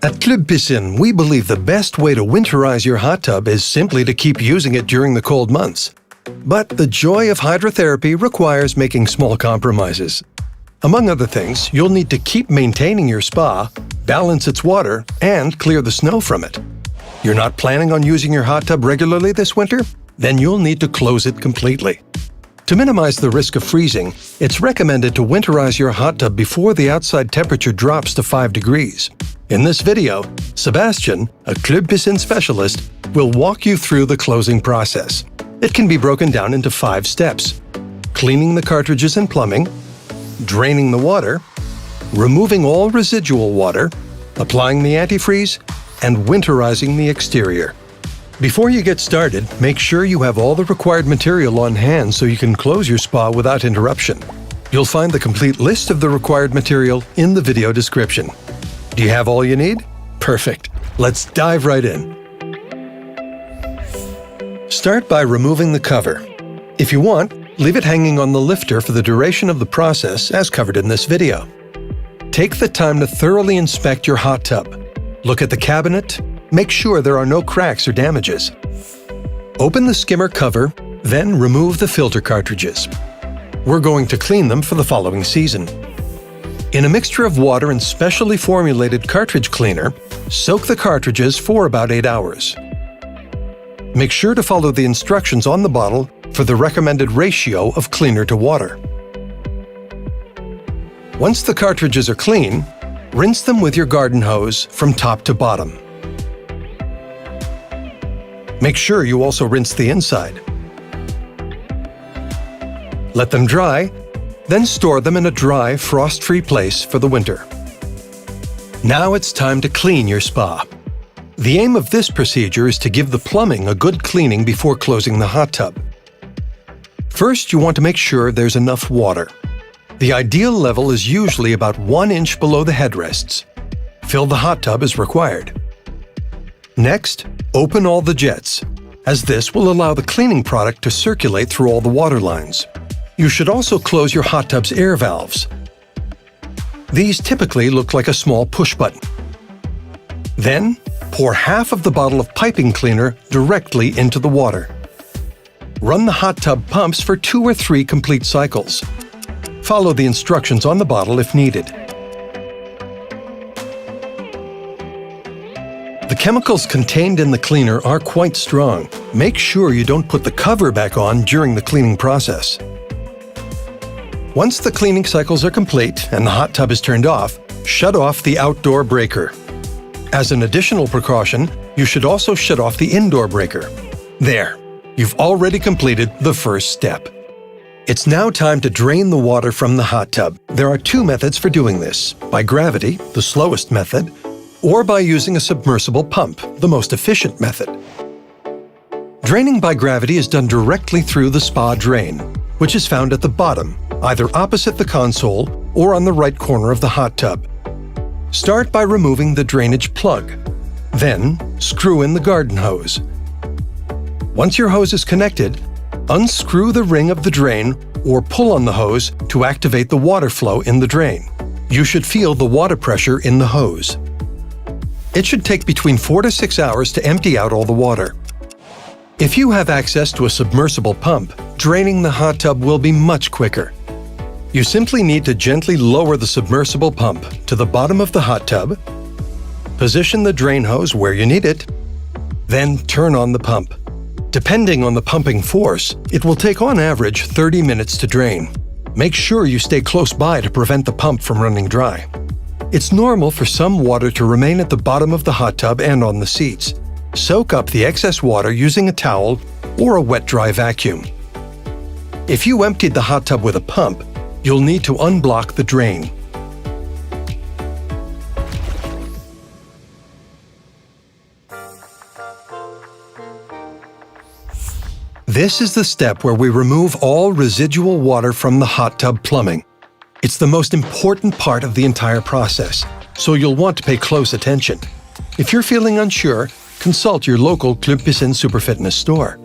At Club Piscine, we believe the best way to winterize your hot tub is simply to keep using it during the cold months. But the joy of hydrotherapy requires making small compromises. Among other things, you'll need to keep maintaining your spa, balance its water, and clear the snow from it. You're not planning on using your hot tub regularly this winter? Then you'll need to close it completely. To minimize the risk of freezing, it's recommended to winterize your hot tub before the outside temperature drops to 5 degrees. In this video, Sebastian, a Club Piscine specialist, will walk you through the closing process. It can be broken down into 5 steps: cleaning the cartridges and plumbing, draining the water, removing all residual water, applying the antifreeze, and winterizing the exterior. Before you get started, make sure you have all the required material on hand so you can close your spa without interruption. You'll find the complete list of the required material in the video description. Do you have all you need? Perfect. Let's dive right in. Start by removing the cover. If you want, leave it hanging on the lifter for the duration of the process as covered in this video. Take the time to thoroughly inspect your hot tub. Look at the cabinet. Make sure there are no cracks or damages. Open the skimmer cover, then remove the filter cartridges. We're going to clean them for the following season. In a mixture of water and specially formulated cartridge cleaner, soak the cartridges for about 8 hours. Make sure to follow the instructions on the bottle for the recommended ratio of cleaner to water. Once the cartridges are clean, rinse them with your garden hose from top to bottom. Make sure you also rinse the inside. Let them dry, then store them in a dry, frost-free place for the winter. Now it's time to clean your spa. The aim of this procedure is to give the plumbing a good cleaning before closing the hot tub. First, you want to make sure there's enough water. The ideal level is usually about 1 inch below the headrests. Fill the hot tub as required. Next, open all the jets, as this will allow the cleaning product to circulate through all the water lines. You should also close your hot tub's air valves. These typically look like a small push button. Then, pour half of the bottle of piping cleaner directly into the water. Run the hot tub pumps for 2 or 3 complete cycles. Follow the instructions on the bottle if needed. The chemicals contained in the cleaner are quite strong. Make sure you don't put the cover back on during the cleaning process. Once the cleaning cycles are complete and the hot tub is turned off, shut off the outdoor breaker. As an additional precaution, you should also shut off the indoor breaker. There, you've already completed the first step. It's now time to drain the water from the hot tub. There are 2 methods for doing this: by gravity, the slowest method, or by using a submersible pump, the most efficient method. Draining by gravity is done directly through the spa drain, which is found at the bottom, either opposite the console or on the right corner of the hot tub. Start by removing the drainage plug. Then, screw in the garden hose. Once your hose is connected, unscrew the ring of the drain or pull on the hose to activate the water flow in the drain. You should feel the water pressure in the hose. It should take between 4 to 6 hours to empty out all the water. If you have access to a submersible pump, draining the hot tub will be much quicker. You simply need to gently lower the submersible pump to the bottom of the hot tub, position the drain hose where you need it, then turn on the pump. Depending on the pumping force, it will take on average 30 minutes to drain. Make sure you stay close by to prevent the pump from running dry. It's normal for some water to remain at the bottom of the hot tub and on the seats. Soak up the excess water using a towel or a wet-dry vacuum. If you emptied the hot tub with a pump, you'll need to unblock the drain. This is the step where we remove all residual water from the hot tub plumbing. It's the most important part of the entire process, so you'll want to pay close attention. If you're feeling unsure, consult your local Club Piscine Super Fitness store.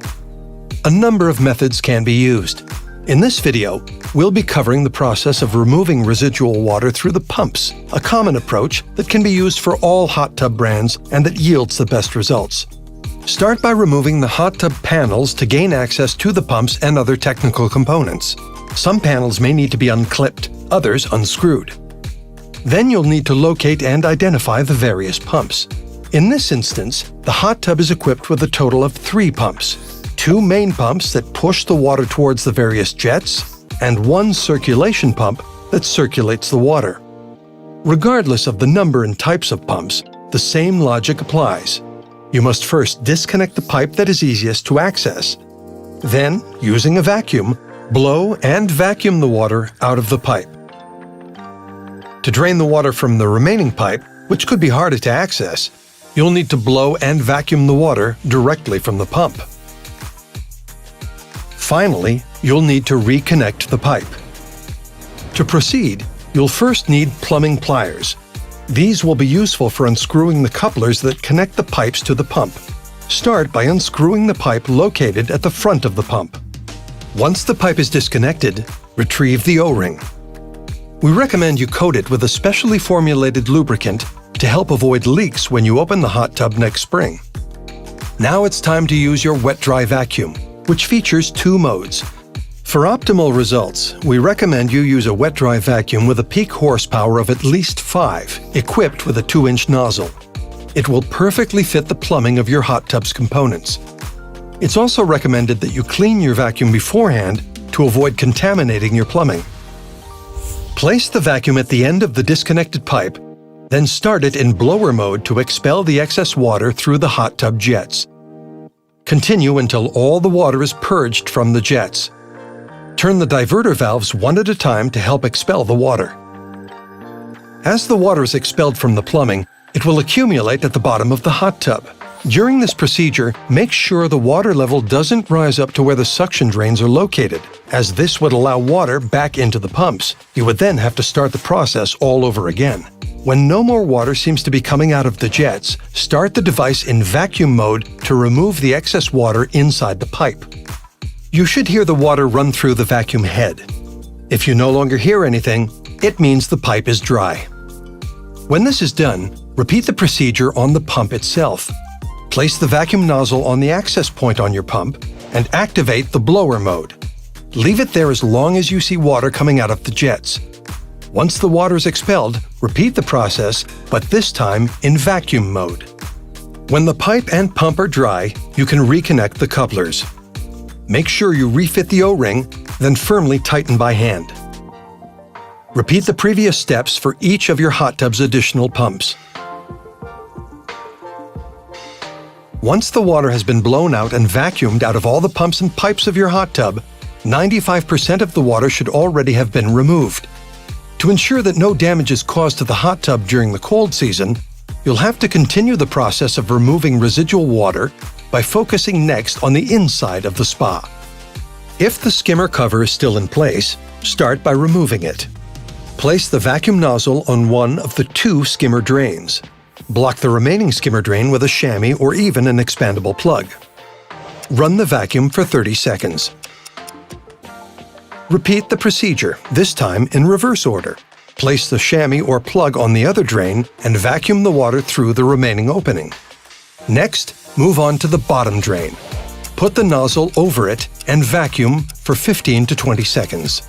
A number of methods can be used. In this video, we'll be covering the process of removing residual water through the pumps, a common approach that can be used for all hot tub brands and that yields the best results. Start by removing the hot tub panels to gain access to the pumps and other technical components. Some panels may need to be unclipped, others unscrewed. Then you'll need to locate and identify the various pumps. In this instance, the hot tub is equipped with a total of 3 pumps. 2 main pumps that push the water towards the various jets, and 1 circulation pump that circulates the water. Regardless of the number and types of pumps, the same logic applies. You must first disconnect the pipe that is easiest to access. Then, using a vacuum, blow and vacuum the water out of the pipe. To drain the water from the remaining pipe, which could be harder to access, you'll need to blow and vacuum the water directly from the pump. Finally, you'll need to reconnect the pipe. To proceed, you'll first need plumbing pliers. These will be useful for unscrewing the couplers that connect the pipes to the pump. Start by unscrewing the pipe located at the front of the pump. Once the pipe is disconnected, retrieve the O-ring. We recommend you coat it with a specially formulated lubricant to help avoid leaks when you open the hot tub next spring. Now it's time to use your wet-dry vacuum, which features 2 modes. For optimal results, we recommend you use a wet-dry vacuum with a peak horsepower of at least 5, equipped with a 2-inch nozzle. It will perfectly fit the plumbing of your hot tub's components. It's also recommended that you clean your vacuum beforehand to avoid contaminating your plumbing. Place the vacuum at the end of the disconnected pipe, then start it in blower mode to expel the excess water through the hot tub jets. Continue until all the water is purged from the jets. Turn the diverter valves one at a time to help expel the water. As the water is expelled from the plumbing, it will accumulate at the bottom of the hot tub. During this procedure, make sure the water level doesn't rise up to where the suction drains are located, as this would allow water back into the pumps. You would then have to start the process all over again. When no more water seems to be coming out of the jets, start the device in vacuum mode to remove the excess water inside the pipe. You should hear the water run through the vacuum head. If you no longer hear anything, it means the pipe is dry. When this is done, repeat the procedure on the pump itself. Place the vacuum nozzle on the access point on your pump and activate the blower mode. Leave it there as long as you see water coming out of the jets. Once the water is expelled, repeat the process, but this time in vacuum mode. When the pipe and pump are dry, you can reconnect the couplers. Make sure you refit the O-ring, then firmly tighten by hand. Repeat the previous steps for each of your hot tub's additional pumps. Once the water has been blown out and vacuumed out of all the pumps and pipes of your hot tub, 95% of the water should already have been removed. To ensure that no damage is caused to the hot tub during the cold season, you'll have to continue the process of removing residual water by focusing next on the inside of the spa. If the skimmer cover is still in place, start by removing it. Place the vacuum nozzle on one of the 2 skimmer drains. Block the remaining skimmer drain with a chamois or even an expandable plug. Run the vacuum for 30 seconds. Repeat the procedure, this time in reverse order. Place the chamois or plug on the other drain and vacuum the water through the remaining opening. Next, move on to the bottom drain. Put the nozzle over it and vacuum for 15 to 20 seconds.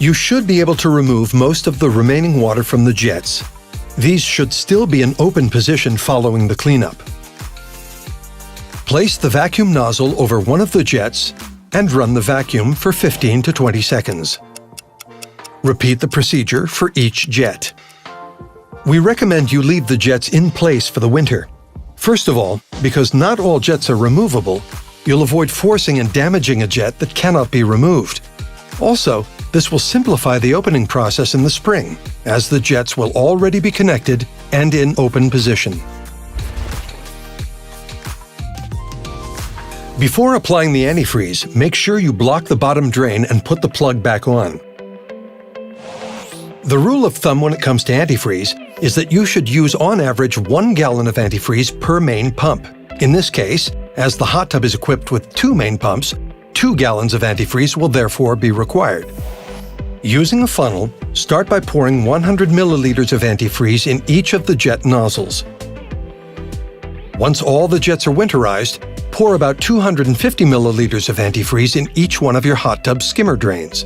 You should be able to remove most of the remaining water from the jets. These should still be in open position following the cleanup. Place the vacuum nozzle over one of the jets and run the vacuum for 15 to 20 seconds. Repeat the procedure for each jet. We recommend you leave the jets in place for the winter. First of all, because not all jets are removable, you'll avoid forcing and damaging a jet that cannot be removed. Also, this will simplify the opening process in the spring, as the jets will already be connected and in open position. Before applying the antifreeze, make sure you block the bottom drain and put the plug back on. The rule of thumb when it comes to antifreeze is that you should use on average 1 gallon of antifreeze per main pump. In this case, as the hot tub is equipped with 2 main pumps, 2 gallons of antifreeze will therefore be required. Using a funnel, start by pouring 100 milliliters of antifreeze in each of the jet nozzles. Once all the jets are winterized, pour about 250 milliliters of antifreeze in each one of your hot tub skimmer drains.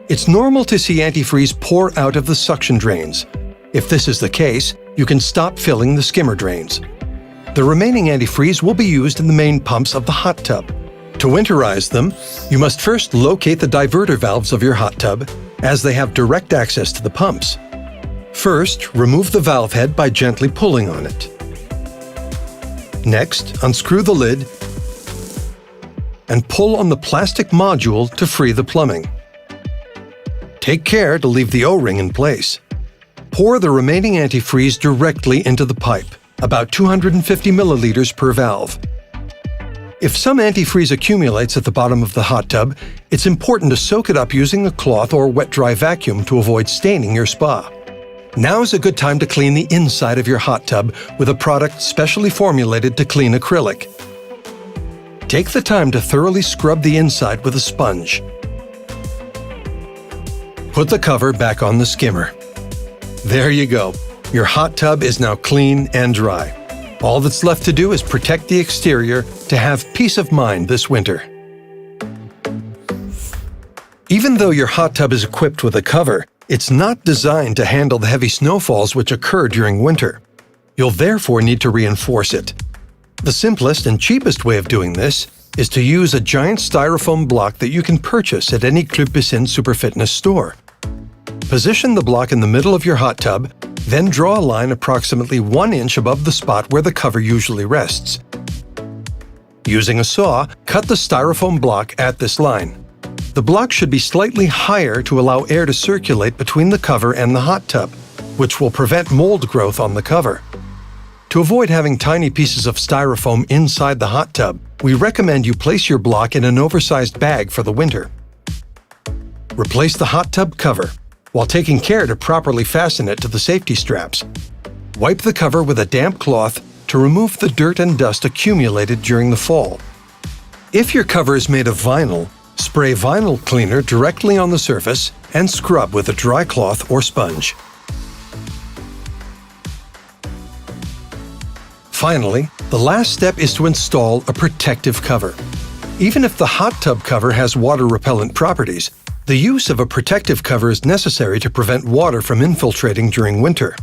It's normal to see antifreeze pour out of the suction drains. If this is the case, you can stop filling the skimmer drains. The remaining antifreeze will be used in the main pumps of the hot tub. To winterize them, you must first locate the diverter valves of your hot tub, as they have direct access to the pumps. First, remove the valve head by gently pulling on it. Next, unscrew the lid and pull on the plastic module to free the plumbing. Take care to leave the O-ring in place. Pour the remaining antifreeze directly into the pipe, about 250 milliliters per valve. If some antifreeze accumulates at the bottom of the hot tub, it's important to soak it up using a cloth or wet-dry vacuum to avoid staining your spa. Now is a good time to clean the inside of your hot tub with a product specially formulated to clean acrylic. Take the time to thoroughly scrub the inside with a sponge. Put the cover back on the skimmer. There you go. Your hot tub is now clean and dry. All that's left to do is protect the exterior to have peace of mind this winter. Even though your hot tub is equipped with a cover, it's not designed to handle the heavy snowfalls which occur during winter. You'll therefore need to reinforce it. The simplest and cheapest way of doing this is to use a giant styrofoam block that you can purchase at any Club Piscine Superfitness store. Position the block in the middle of your hot tub, then draw a line approximately 1 inch above the spot where the cover usually rests. Using a saw, cut the styrofoam block at this line. The block should be slightly higher to allow air to circulate between the cover and the hot tub, which will prevent mold growth on the cover. To avoid having tiny pieces of styrofoam inside the hot tub, we recommend you place your block in an oversized bag for the winter. Replace the hot tub cover, while taking care to properly fasten it to the safety straps. Wipe the cover with a damp cloth to remove the dirt and dust accumulated during the fall. If your cover is made of vinyl, spray vinyl cleaner directly on the surface and scrub with a dry cloth or sponge. Finally, the last step is to install a protective cover. Even if the hot tub cover has water-repellent properties, the use of a protective cover is necessary to prevent water from infiltrating during winter.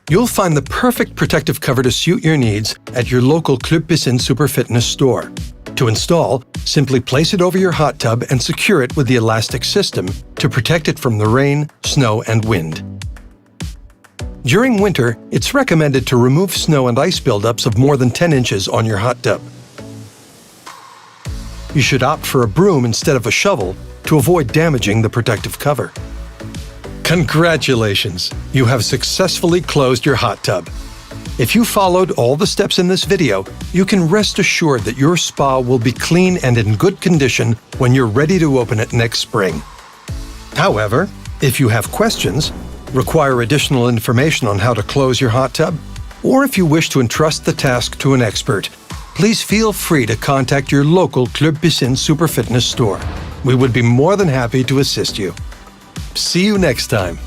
You'll find the perfect protective cover to suit your needs at your local Club Piscine Superfitness store. To install, simply place it over your hot tub and secure it with the elastic system to protect it from the rain, snow, and wind. During winter, it's recommended to remove snow and ice buildups of more than 10 inches on your hot tub. You should opt for a broom instead of a shovel to avoid damaging the protective cover. Congratulations! You have successfully closed your hot tub. If you followed all the steps in this video, you can rest assured that your spa will be clean and in good condition when you're ready to open it next spring. However, if you have questions, require additional information on how to close your hot tub, or if you wish to entrust the task to an expert, please feel free to contact your local Club Piscine Superfitness store. We would be more than happy to assist you. See you next time.